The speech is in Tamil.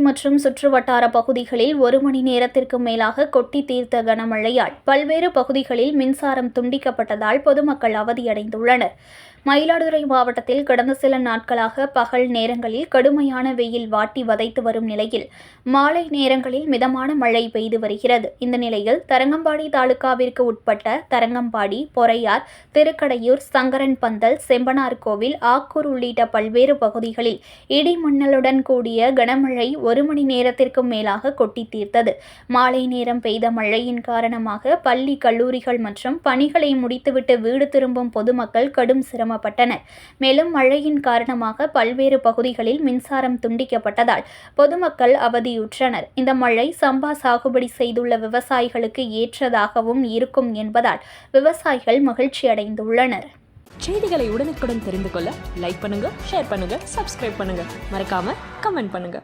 மற்றும் சுற்றுவட்டார பகுதிகளில் 1 மணி நேரத்திற்கு மேலாக கொட்டி தீர்த்த கனமழையால் பல்வேறு பகுதிகளில் மின்சாரம் துண்டிக்கப்பட்டதால் பொதுமக்கள் அவதியடைந்துள்ளனர். மயிலாடுதுறை மாவட்டத்தில் கடந்த சில நாட்களாக பகல் நேரங்களில் கடுமையான வெயில் வாட்டி வதைத்து வரும் நிலையில் மாலை நேரங்களில் மிதமான மழை பெய்து வருகிறது. இந்த நிலையில் தரங்கம்பாடி தாலுகாவிற்கு உட்பட்ட தரங்கம்பாடி, பொறையார், திருக்கடையூர், சங்கரன்பந்தல், செம்பனார்கோவில், ஆக்கூர் உள்ளிட்ட பல்வேறு பகுதிகளில் இடி மின்னலுடன் கூடிய கனமழை 1 மணி நேரத்திற்கும் மேலாக கொட்டி தீர்த்தது. மாலை நேரம் பெய்த மழையின் காரணமாக பள்ளி, கல்லூரிகள் மற்றும் பணிகளை முடித்துவிட்டு வீடு திரும்பும் பொதுமக்கள் கடும் சிரமப்பட்டனர். மேலும் மழையின் காரணமாக பல்வேறு பகுதிகளில் மின்சாரம் துண்டிக்கப்பட்டதால் பொதுமக்கள் அவதியுற்றனர். இந்த மழை சம்பா சாகுபடி செய்துள்ள விவசாயிகளுக்கு ஏற்றதாகவும் இருக்கும் என்பதால் விவசாயிகள் மகிழ்ச்சி அடைந்துள்ளனர். செய்திகளை உடனுக்குடன் தெரிந்து கொள்ள லைக் பண்ணுங்க, ஷேர் பண்ணுங்க, சப்ஸ்கிரைப் பண்ணுங்க, மறக்காம கமெண்ட் பண்ணுங்க.